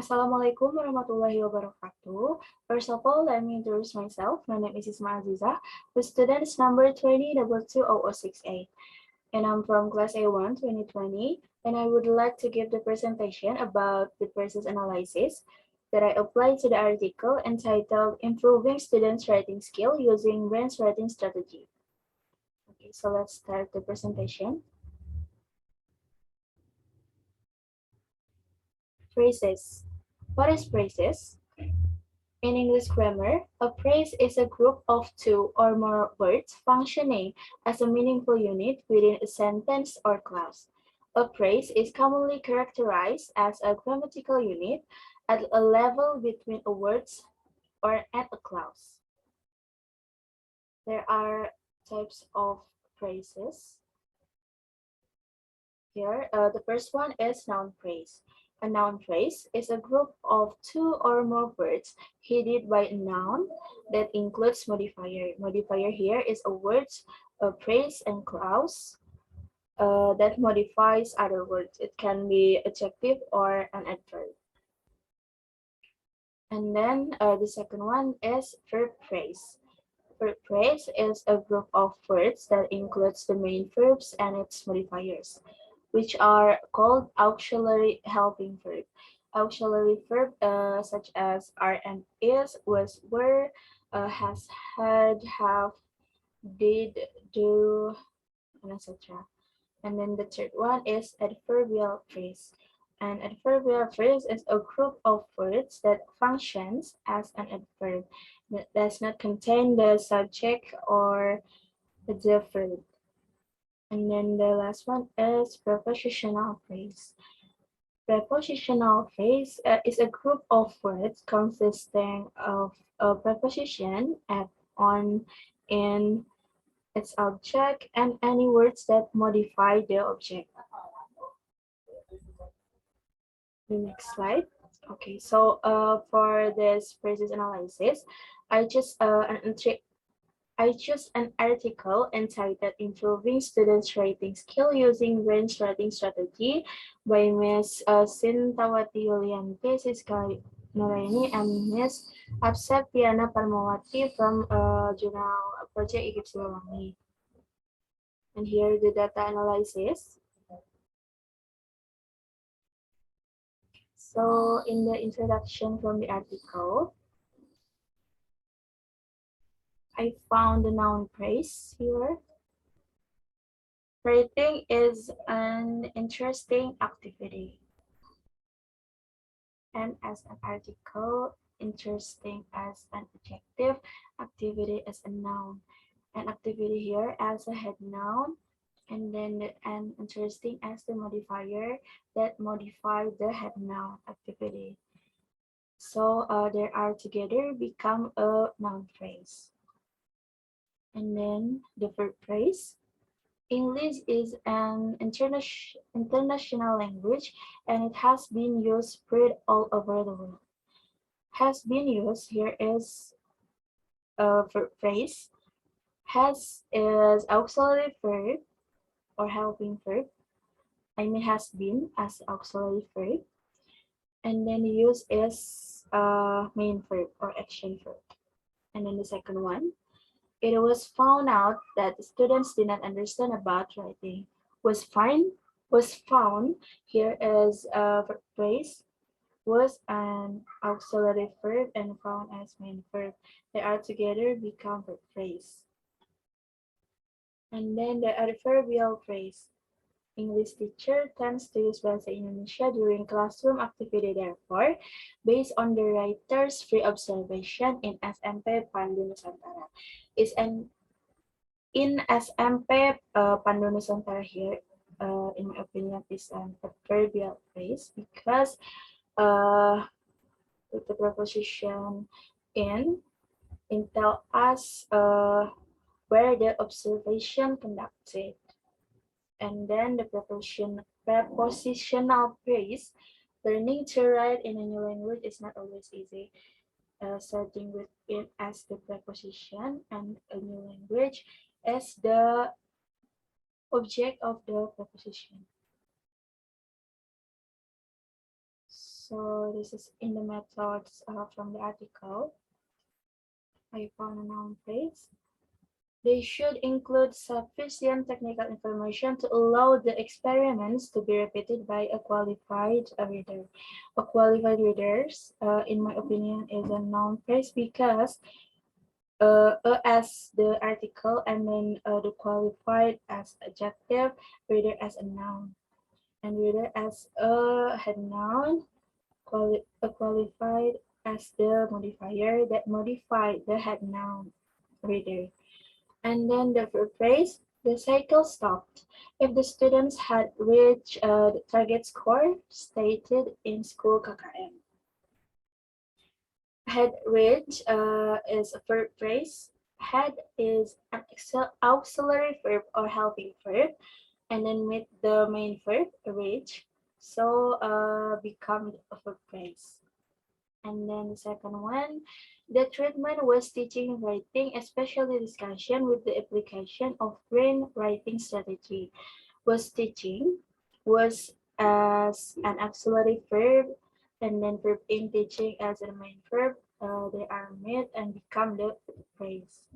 Assalamualaikum warahmatullahi wabarakatuh. First of all, let me introduce myself. My name is Isma Azizah, with students number 20220068. And I'm from class A1 2020. And I would like to give the presentation about the process analysis that I applied to the article entitled Improving Students' Writing Skill Using Brain's Writing Strategy. Okay, so let's start the presentation. Phrases. What is phrases? In English grammar, a phrase is a group of two or more words functioning as a meaningful unit within a sentence or clause. A phrase is commonly characterized as a grammatical unit at a level between a word or at a clause. There are types of phrases. Here, the first one is noun phrase. A noun phrase is a group of two or more words headed by a noun that includes modifier. Modifier here is a word, a phrase, and clause that modifies other words. It can be adjective or an adverb. And then the second one is verb phrase. Verb phrase is a group of words that includes the main verbs and its modifiers, which are called auxiliary helping verb. Auxiliary verb such as are and is, was, were, has, had, have, did, do, and etc. And then the third one is adverbial phrase. An adverbial phrase is a group of words that functions as an adverb that does not contain the subject or the verb. And then the last one is prepositional phrase. Prepositional phrase is a group of words consisting of a preposition at, on, in, its object, and any words that modify the object. The next slide. Okay, so for this phrases analysis, I just an article entitled Improving Students' Writing Skill Using Brain's Writing Strategy by Ms. Sintawati Yulianti, Siska Nuraini, and Ms. Abseptiana Parmawati from journal Project IKIP Siliwangi. And here the data analysis. So in the introduction from the article, I found the noun phrase here. Writing is an interesting activity. And as an article, interesting as an adjective, activity as a noun. An activity here as a head noun, and then an interesting as the modifier that modify the head noun activity. So they are together become a noun phrase. And then the verb phrase. English is an international language, and it has been used spread all over the world. Has been used here is a verb phrase. Has is auxiliary verb or helping verb. I mean has been as auxiliary verb. And then use is main verb or action verb. And then the second one. It was found out that students did not understand about writing. Was found here is a phrase, was an auxiliary verb, and found as main verb. They are together become verb phrase. And then the adverbial phrase. English teacher tends to use Bahasa Indonesia during classroom activity. Therefore, based on the writer's free observation in SMP Pandu Nusantara, is an in SMP Pandu Nusantara here, in my opinion, is an adverbial phrase because with the preposition in tell us where the observation conducted. And then the prepositional phrase. Learning to write in a new language is not always easy. Starting with it as the preposition and a new language as the object of the preposition. So this is in the methods from the article. I found a noun phrase. They should include sufficient technical information to allow the experiments to be repeated by a qualified reader. A qualified readers, in my opinion, is a noun phrase because as the article and then the qualified as adjective, reader as a noun, and reader as a head noun, qualified as the modifier that modify the head noun reader. And then the verb phrase, the cycle stopped if the students had reached the target score stated in school KKM. Had reached is a verb phrase. Had is an auxiliary verb or helping verb, and then with the main verb reach, so become a verb phrase. And then the second one, the treatment was teaching writing, especially discussion with the application of brain writing strategy. Was teaching was as an auxiliary verb, and then verb in teaching as a main verb. They are made and become the phrase.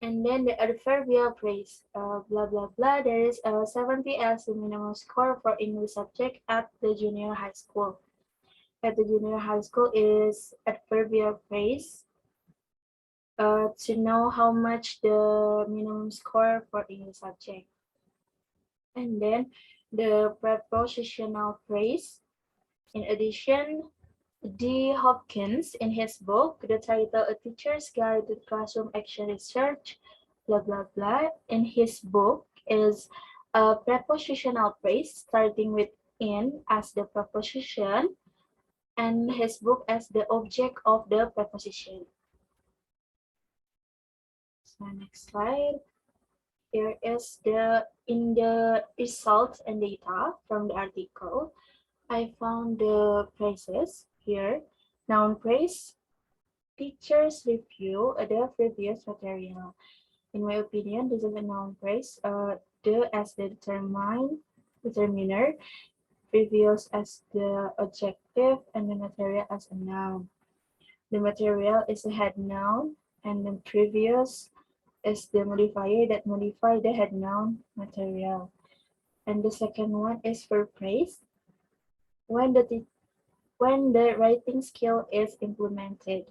And then the adverbial phrase, blah blah blah. There is a 70 as the minimum score for English subject at the junior high school. At the junior high school is adverbial phrase to know how much the minimum score for English subject. And then the prepositional phrase. In addition, D. Hopkins, in his book, the title A Teacher's Guide to Classroom Action Research, blah, blah, blah, in his book is a prepositional phrase starting with in as the preposition and his book as the object of the preposition. So next slide. Here is in the results and data from the article. I found the phrases here. Noun phrase, teachers review the previous material. In my opinion, this is a noun phrase. The as the determiner, previous as the adjective, and the material as a noun. The material is a head noun, and the previous is the modifier that modify the head noun material. And the second one is for praise. When the writing skill is implemented,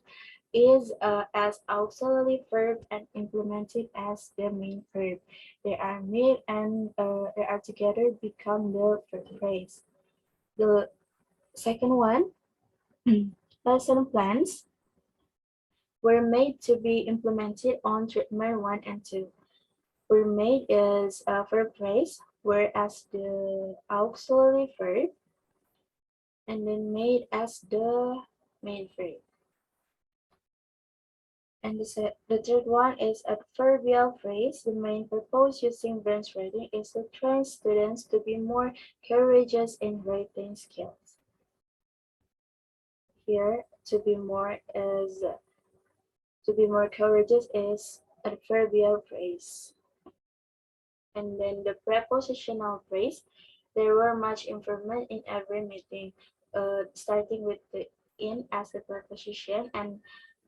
is as auxiliary verb and implemented as the main verb. They are made and they are together become the verb phrase. The second one, lesson plans were made to be implemented on treatment 1 and 2. Were made is a verb phrase, whereas the auxiliary verb, and then made as the main verb. And the third one is adverbial phrase. The main purpose using brain writing is to train students to be more courageous in writing skills. Here, to be more courageous is adverbial phrase. And then the prepositional phrase. There were much improvement in every meeting, starting with the in as the preposition and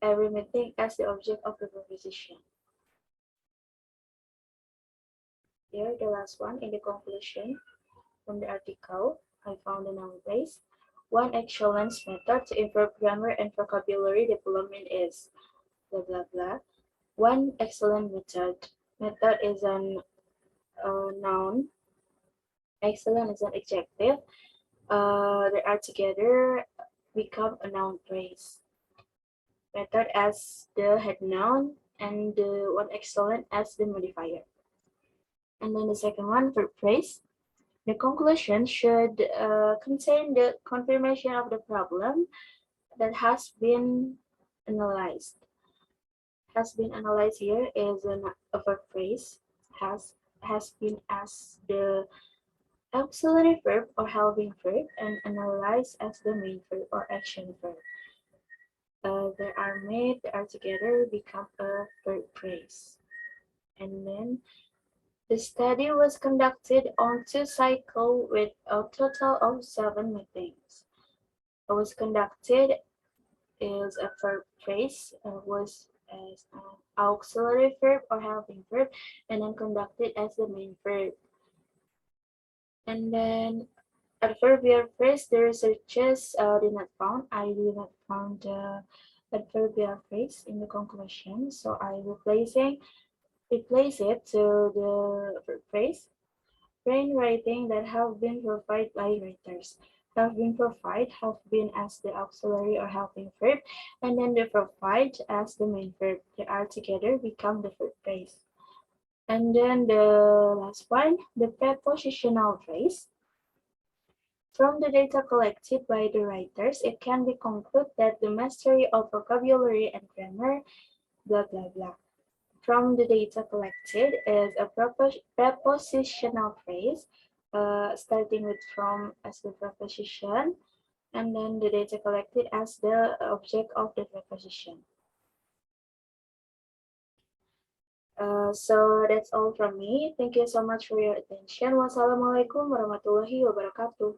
every meeting as the object of the preposition. Here, the last one in the conclusion from the article, I found a noun phrase. One excellent method to improve grammar and vocabulary development is blah blah blah. One excellent method. Method is an noun. Excellent is an adjective. They are together become a noun phrase. Method as the head noun and the one excellent as the modifier. And then the second one, verb phrase. The conclusion should contain the confirmation of the problem that has been analyzed. Has been analyzed here is a verb phrase. Has been as the auxiliary verb or helping verb and analyzed as the main verb or action verb. They are made, they are together, become a verb phrase. And then the study was conducted on 2 cycles with a total of 7 meetings. Was conducted is a verb phrase, was as an auxiliary verb or helping verb, and then conducted as the main verb. And then adverbial phrase, the researchers did not found. I did not found the adverbial phrase in the conclusion, so I replace it to the verb phrase. Brainwriting that have been provided by writers. Have been provided have been as the auxiliary or helping verb, and then the provide as the main verb. They are together become the verb phrase. And then the last one, the prepositional phrase. From the data collected by the writers, it can be concluded that the mastery of vocabulary and grammar, blah blah blah. From the data collected is a prepositional phrase, starting with from as the preposition, and then the data collected as the object of the preposition. So that's all from me. Thank you so much for your attention. Wassalamualaikum warahmatullahi wabarakatuh.